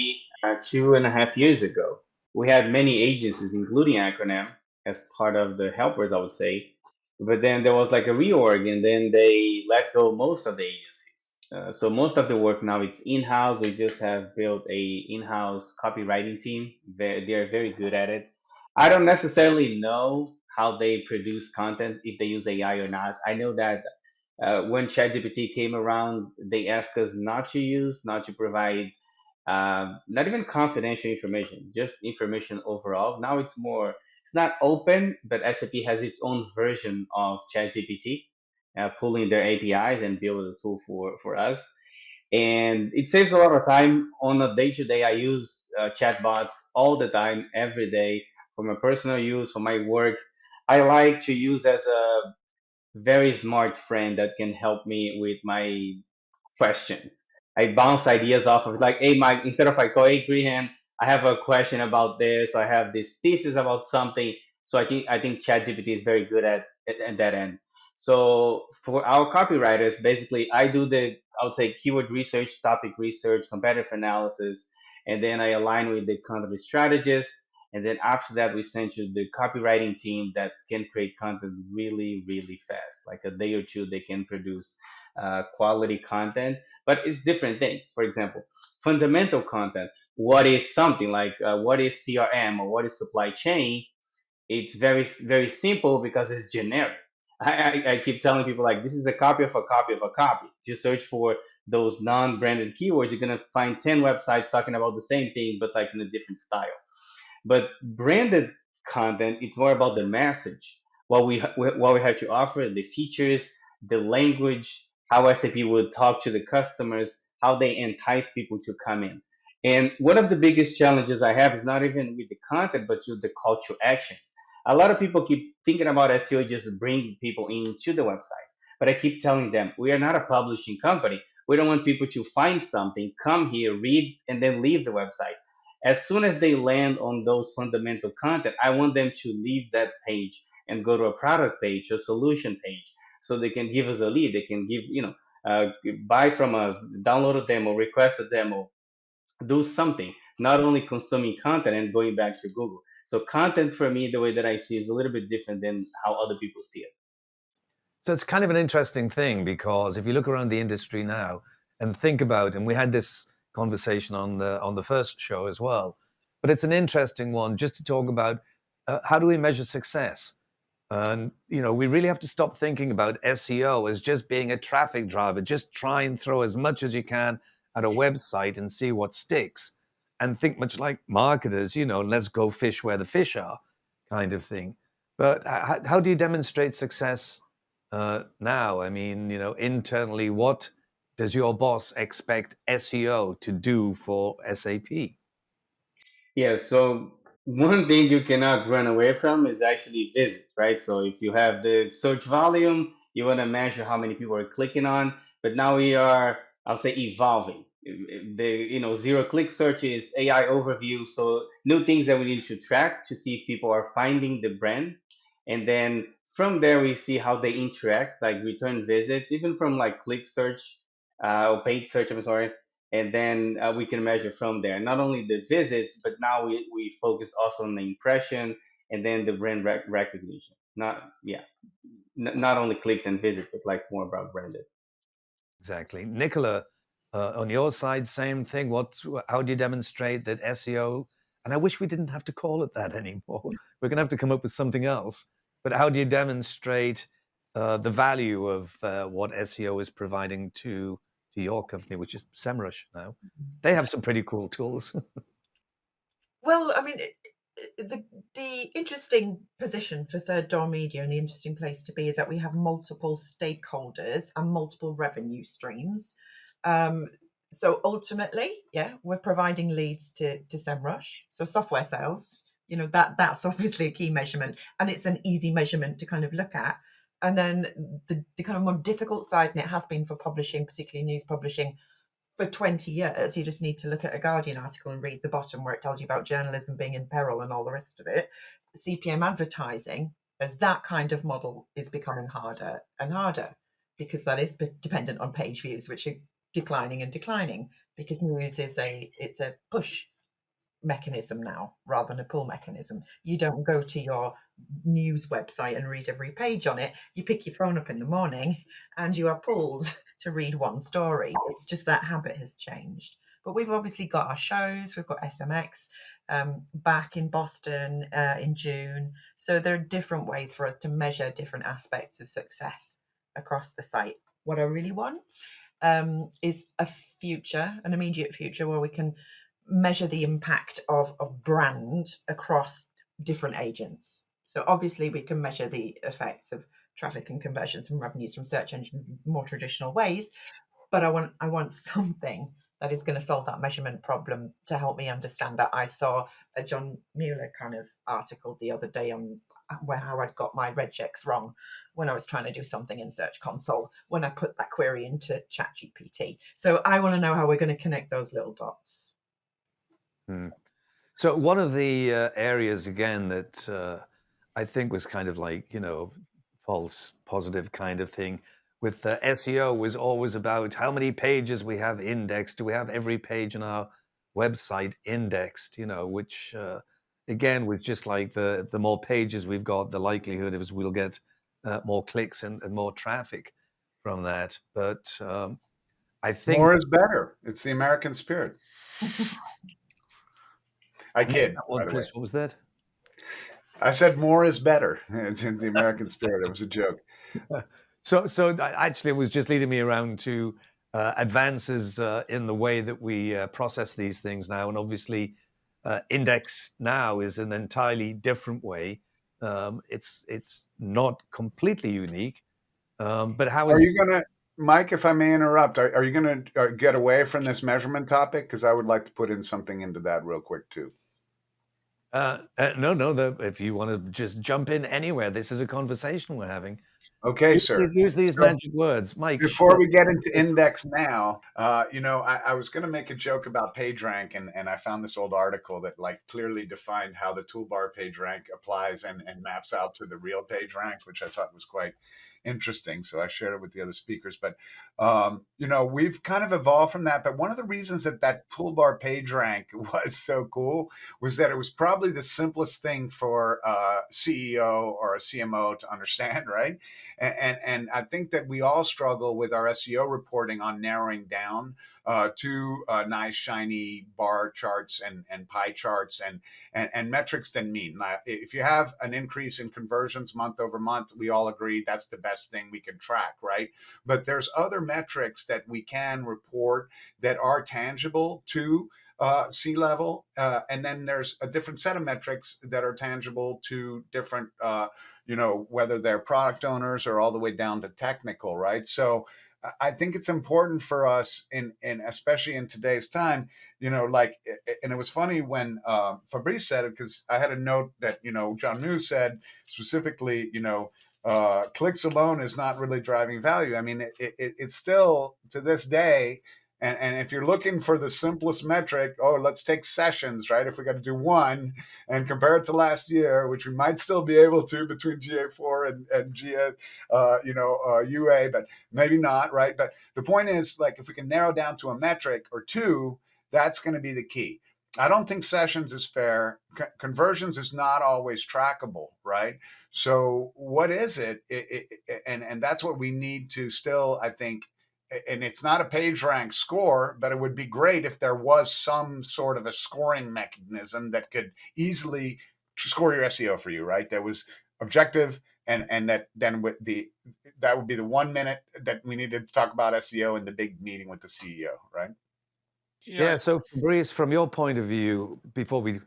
2.5 years ago, we had many agencies, including Acronym, as part of the helpers, I would say. But then there was like a reorg, and then they let go most of the agencies. So most of the work now it's in-house. We just have built a in-house copywriting team. They're very good at it. I don't necessarily know how they produce content, if they use AI or not. I know that when ChatGPT came around, they asked us not to provide, not even confidential information, just information overall. Now it's not open, but SAP has its own version of ChatGPT, pulling their APIs and build a tool for us. And it saves a lot of time on a day to day. I use chatbots all the time, every day, for my personal use, for my work. I like to use as a very smart friend that can help me with my questions. I bounce ideas off of like, hey Mike, instead of like, oh hey Grehan, I have a question about this, I have this thesis about something. So I think ChatGPT is very good at that end. So for our copywriters, basically I would say keyword research, topic research, competitive analysis, and then I align with the content strategist. And then after that, we send you the copywriting team that can create content really, really fast. Like a day or two, they can produce quality content, but it's different things. For example, fundamental content. What is something like what is CRM or what is supply chain? It's very, very simple because it's generic. I keep telling people like this is a copy of a copy of a copy. If you search for those non-branded keywords, you're gonna find 10 websites talking about the same thing, but like in a different style. But branded content, it's more about the message, what we have to offer, the features, the language, how SAP would talk to the customers, how they entice people to come in. And one of the biggest challenges I have is not even with the content, but with the call to actions. A lot of people keep thinking about SEO just bring people into the website. But I keep telling them, we are not a publishing company. We don't want people to find something, come here, read, and then leave the website. As soon as they land on those fundamental content, I want them to leave that page and go to a product page, a solution page, so they can give us a lead. They can give, buy from us, download a demo, request a demo, do something, not only consuming content and going back to Google. So content for me, the way that I see is a little bit different than how other people see it.
So it's kind of an interesting thing because if you look around the industry now and think about, and we had this conversation on the first show as well, but it's an interesting one just to talk about how do we measure success? And we really have to stop thinking about SEO as just being a traffic driver. Just try and throw as much as you can at a website and see what sticks, and think much like marketers, let's go fish where the fish are, kind of thing. But how do you demonstrate success now? I mean, internally, what does your boss expect SEO to do for SAP?
Yeah, so one thing you cannot run away from is actually visits, right? So if you have the search volume, you want to measure how many people are clicking on, but now we are, I'll say, evolving. Zero click searches, AI overview, so new things that we need to track to see if people are finding the brand. And then from there, we see how they interact, like return visits, even from like click search, or paid search, I'm sorry, and then we can measure from there not only the visits, but now we focus also on the impression and then the brand recognition. Not only clicks and visits, but like more about branded.
Exactly. Nichola, on your side, same thing. How do you demonstrate that SEO, and I wish we didn't have to call it that anymore. We're going to have to come up with something else. But how do you demonstrate the value of what SEO is providing to your company, which is Semrush now? They have some pretty cool tools.
Well, I mean, the interesting position for Third Door Media and the interesting place to be is that we have multiple stakeholders and multiple revenue streams. So ultimately, yeah, we're providing leads to Semrush, so software sales That's obviously a key measurement, and it's an easy measurement to kind of look at. And then the kind of more difficult side, and it has been for publishing, particularly news publishing, for 20 years, you just need to look at a Guardian article and read the bottom where it tells you about journalism being in peril and all the rest of it. CPM advertising, as that kind of model, is becoming harder and harder, because that is dependent on page views, which are declining and declining, because news it's a push mechanism now rather than a pull mechanism. You don't go to your news website and read every page on it. You pick your phone up in the morning and you are pulled to read one story. It's just that habit has changed. But we've obviously got our shows. We've got SMX back in Boston in June. So there are different ways for us to measure different aspects of success across the site. What I really want is an immediate future where we can measure the impact of brand across different agents. So obviously we can measure the effects of traffic and conversions from revenues from search engines in more traditional ways, but I want something that is going to solve that measurement problem to help me understand that. I saw a John Mueller kind of article the other day on how I'd got my regex wrong when I was trying to do something in Search Console when I put that query into ChatGPT. So I want to know how we're going to connect those little dots.
So one of the areas, again, that I think was kind of like, false positive kind of thing with SEO was always about how many pages we have indexed. Do we have every page on our website indexed, which again, was just like the more pages we've got, the likelihood is we'll get more clicks and more traffic from that. But I think
more is better. It's the American spirit. I kid.
One, Chris, what was that?
I said more is better. It's in the American spirit. It was a joke.
So actually, it was just leading me around to advances in the way that we process these things now, and obviously, IndexNow is an entirely different way. It's not completely unique, but how
are you going to, Mike? If I may interrupt, are you going to get away from this measurement topic? Because I would like to put in something into that real quick too.
No. If you want to just jump in anywhere, this is a conversation we're having.
Okay, sir.
Use these magic words, Mike.
Before we get into IndexNow, I was going to make a joke about PageRank, and I found this old article that clearly defined how the toolbar PageRank applies and maps out to the real PageRank, which I thought was quite interesting. So I shared it with the other speakers. But we've kind of evolved from that. But one of the reasons that toolbar PageRank was so cool was that it was probably the simplest thing for a CEO or a CMO to understand, right? And I think that we all struggle with our SEO reporting on narrowing down to nice shiny bar charts and pie charts and metrics than mean. If you have an increase in conversions month over month, we all agree that's the best thing we can track, right? But there's other metrics that we can report that are tangible to C-level, and then there's a different set of metrics that are tangible to different, whether they're product owners or all the way down to technical, right? So I think it's important for us, in especially in today's time, and it was funny when Fabrice said it, because I had a note that John New said specifically, clicks alone is not really driving value. I mean, it's still to this day. And if you're looking for the simplest metric, let's take sessions, right? If we got to do one and compare it to last year, which we might still be able to between GA4 and GA, UA, but maybe not, right? But the point is, if we can narrow down to a metric or two, that's going to be the key. I don't think sessions is fair. Conversions is not always trackable, right? So what is it? And that's what we need to still, I think. And it's not a PageRank score, but it would be great if there was some sort of a scoring mechanism that could easily score your SEO for you, right? That was objective, and that then that would be the 1 minute that we needed to talk about SEO in the big meeting with the CEO, right?
Yeah. So Fabrice, from your point of view, before we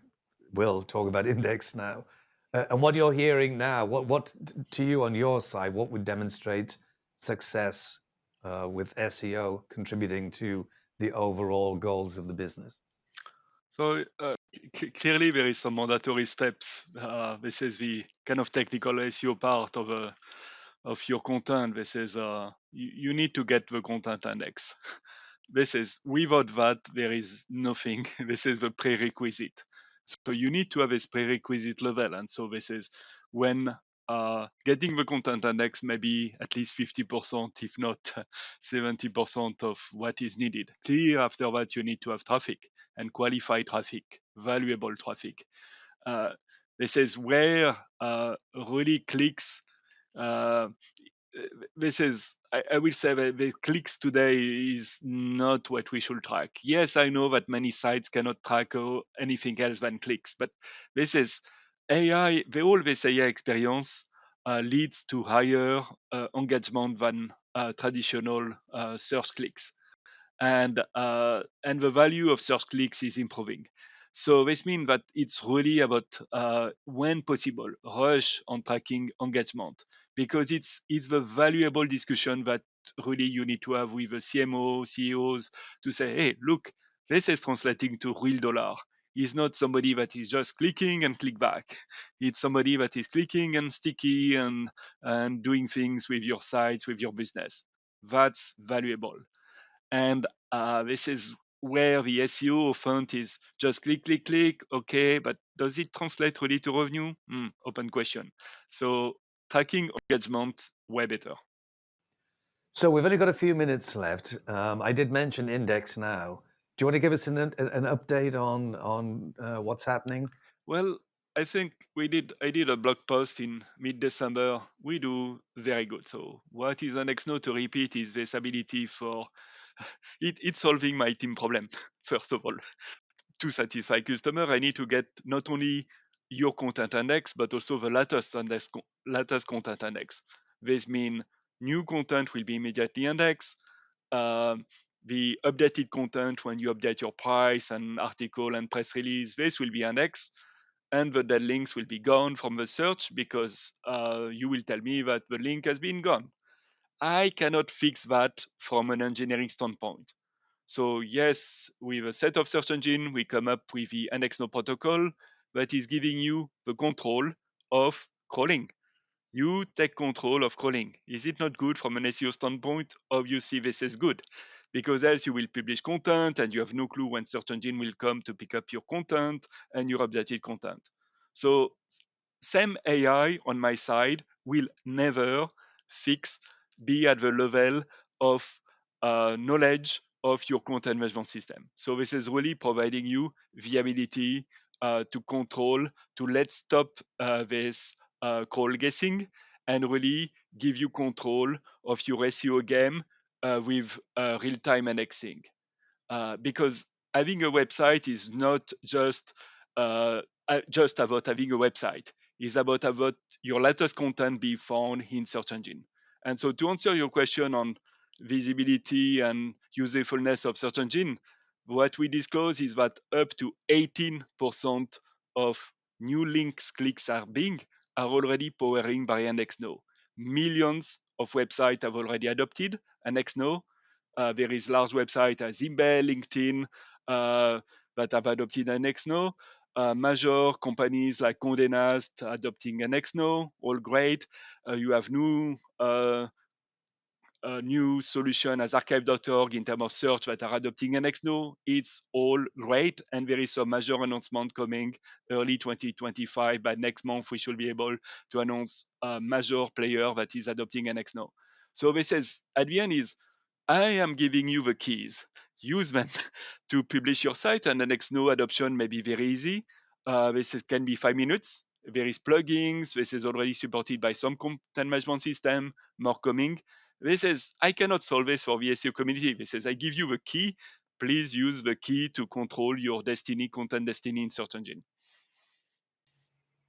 will talk about IndexNow, and what you're hearing now, what to you on your side, what would demonstrate success with SEO contributing to the overall goals of the business?
So clearly there is some mandatory steps. This is the kind of technical SEO part of your content. This is you need to get the content index. This is without that there is nothing. This is the prerequisite. So you need to have this prerequisite level, and so this is when getting the content index maybe at least 50%, if not 70% of what is needed. Clear after that you need to have traffic and qualified traffic, valuable traffic. This is where really clicks. This is, I will say that the clicks today is not what we should track. Yes, I know that many sites cannot track anything else than clicks, but this is AI, all this AI experience leads to higher engagement than traditional search clicks. And the value of search clicks is improving. So this means that it's really about when possible rush on tracking engagement, because it's the valuable discussion that really you need to have with the CMO, CEOs to say, hey, look, this is translating to real dollar. It's not somebody that is just clicking and click back. It's somebody that is clicking and sticky and doing things with your site, with your business. That's valuable. And this is where the SEO font is just click, click, click. Okay, but does it translate really to revenue? Open question. So tracking engagement, way better.
So we've only got a few minutes left. I did mention IndexNow. Do you want to give us an update on what's happening?
Well, I think I did a blog post in mid-December. We do very good. So what is IndexNow, to repeat, is this ability for it's solving my team problem, first of all. To satisfy customer, I need to get not only your content index, but also the latest content index. This means new content will be immediately indexed. The updated content, when you update your price and article and press release, this will be indexed. And the dead links will be gone from the search because you will tell me that the link has been gone. I cannot fix that from an engineering standpoint. So yes, with a set of search engine, we come up with the IndexNow protocol that is giving you the control of crawling. You take control of crawling. Is it not good from an SEO standpoint? Obviously, this is good, because else you will publish content and you have no clue when search engine will come to pick up your content and your updated content. So same AI on my side will never be at the level of knowledge of your content management system. So this is really providing you the ability to control, to let's stop this crawl guessing and really give you control of your SEO game with real-time indexing. Because having a website is not just about having a website. It's about your latest content be found in search engine. And so to answer your question on visibility and usefulness of search engine, what we disclose is that up to 18% of new links clicks are already powering by IndexNow. Millions of websites have already adopted IndexNow. There is large websites as eBay, LinkedIn that have adopted IndexNow. Major companies like Condé Nast adopting IndexNow, all great. You have new solution as archive.org in terms of search that are adopting IndexNow. It's all great, and there is some major announcement coming early 2025. By next month, we should be able to announce a major player that is adopting IndexNow. So this is, at the end, is I am giving you the keys. Use them to publish your site, and IndexNow adoption may be very easy. Can be 5 minutes. There is plugins. This is already supported by some content management system, more coming. This is, I cannot solve this for the SEO community. This is, I give you the key. Please use the key to control your destiny, content destiny in search engine.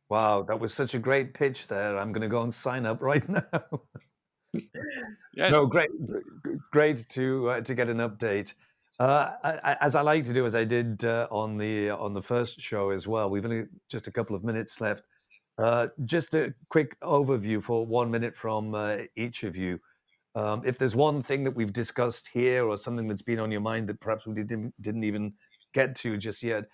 Wow, that was such a great pitch there. I'm going to go and sign up right now.
Yes.
No, great to get an update. As I like to do, as I did on the first show as well. We've only just a couple of minutes left. Just a quick overview for 1 minute from each of you. If there's one thing that we've discussed here or something that's been on your mind that perhaps we didn't even get to just yet,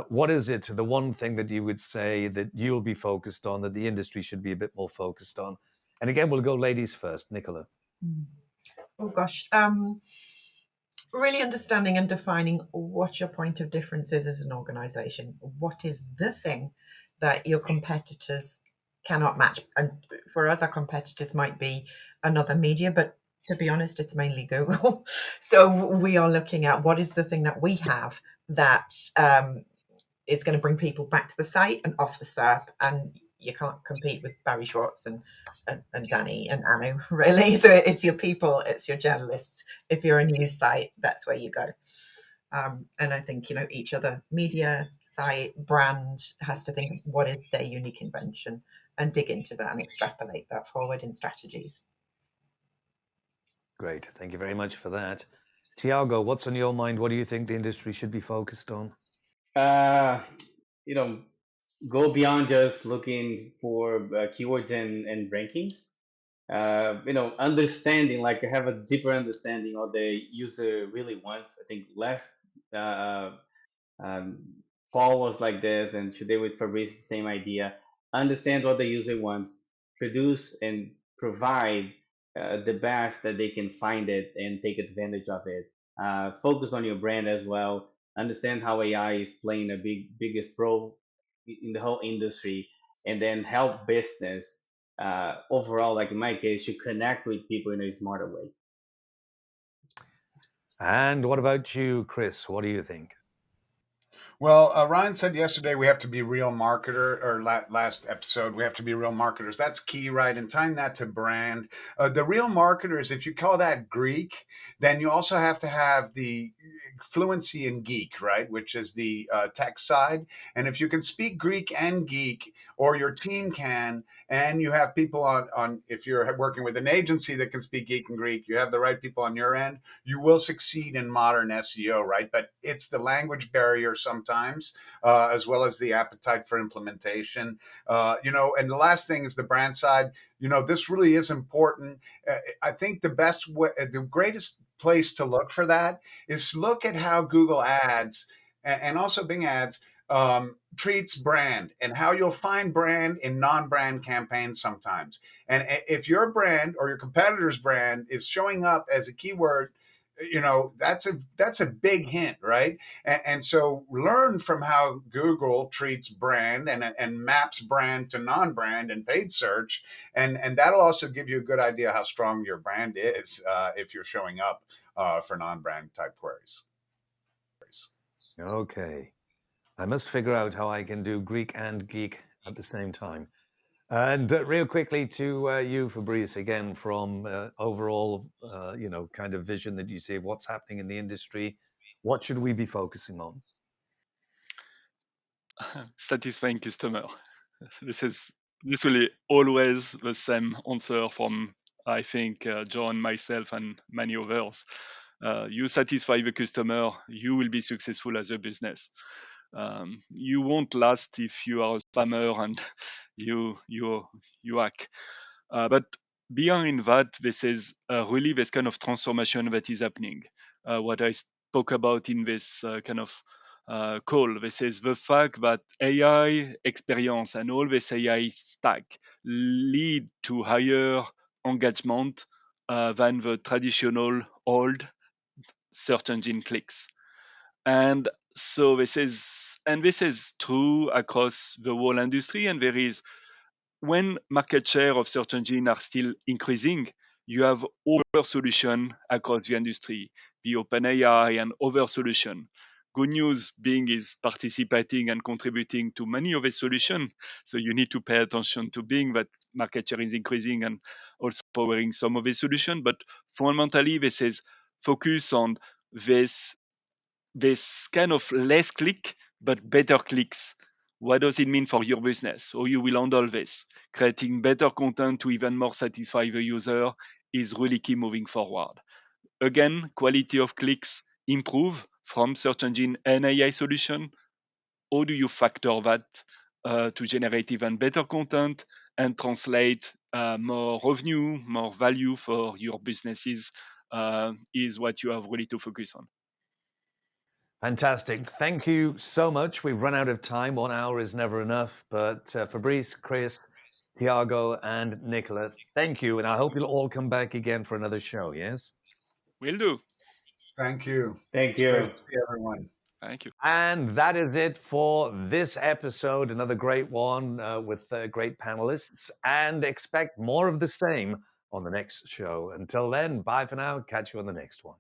What is it, the one thing that you would say that you'll be focused on, that the industry should be a bit more focused on? And again, we'll go ladies first. Nichola.
Oh gosh, really understanding and defining what your point of difference is as an organization. What is the thing that your competitors cannot match? And for us, our competitors might be another media, but to be honest, it's mainly Google. So we are looking at what is the thing that we have that is going to bring people back to the site and off the SERP, and you can't compete with Barry Schwartz and Danny and Anu, really. So it's your people, it's your journalists. If you're a news site, that's where you go. And I think, each other media site, brand has to think what is their unique invention and dig into that and extrapolate that forward in strategies.
Great. Thank you very much for that. Thiago, what's on your mind? What do you think the industry should be focused on?
Go beyond just looking for keywords and rankings. Understanding, like have a deeper understanding of the user really wants. I think last fall was like this, and today with Fabrice, the same idea. Understand what the user wants, produce and provide the best that they can find it and take advantage of it. Focus on your brand as well. Understand how AI is playing a biggest role in the whole industry, and then help business overall, like in my case, to connect with people in a smarter way.
And what about you, Chris? What do you think?
Well, Ryan said yesterday we have to be real marketer, or last episode we have to be real marketers. That's key, right? And tying that to brand, the real marketers, if you call that Greek, then you also have to have the fluency in geek, right? Which is the tech side. And if you can speak Greek and geek, or your team can, and you have people on if you're working with an agency that can speak geek and Greek, you have the right people on your end, you will succeed in modern SEO, right? But it's the language barrier sometimes, as well as the appetite for implementation. And the last thing is the brand side. This really is important. I think the greatest place to look for that is look at how Google Ads and also Bing Ads treats brand, and how you'll find brand in non-brand campaigns sometimes. And if your brand or your competitor's brand is showing up as a keyword, that's a big hint, right? And so learn from how Google treats brand and maps brand to non-brand and paid search, and that'll also give you a good idea how strong your brand is if you're showing up for non-brand type queries.
Okay. I must figure out how I can do Greek and geek at the same time. And real quickly to you, Fabrice, again, from overall, kind of vision that you see of what's happening in the industry, what should we be focusing on?
Satisfying customer. This will be always the same answer from, I think, John, myself, and many others. You satisfy the customer, you will be successful as a business. You won't last if you are a spammer and you hack. But behind that, this is really this kind of transformation that is happening. What I spoke about in this kind of call, this is the fact that AI experience and all this AI stack lead to higher engagement than the traditional old search engine clicks. And so this is true across the whole industry, and there is, when market share of search engine are still increasing, you have other solution across the industry, the OpenAI and other solution. Good news, Bing is participating and contributing to many of the solution. So you need to pay attention to Bing, that market share is increasing and also powering some of the solution. But fundamentally, this is focus on this kind of less click, but better clicks. What does it mean for your business? How you will handle this? Creating better content to even more satisfy the user is really key moving forward. Again, quality of clicks improve from search engine and AI solution. How do you factor that to generate even better content and translate more revenue, more value for your businesses is what you have really to focus on.
Fantastic. Thank you so much. We've run out of time. 1 hour is never enough. But Fabrice, Chris, Thiago, and Nichola, thank you. And I hope you'll all come back again for another show, yes?
Will do.
Thank you.
Thank
It's great
you.
to see everyone.
Thank you.
And that is it for this episode. Another great one with great panelists. And expect more of the same on the next show. Until then, bye for now. Catch you on the next one.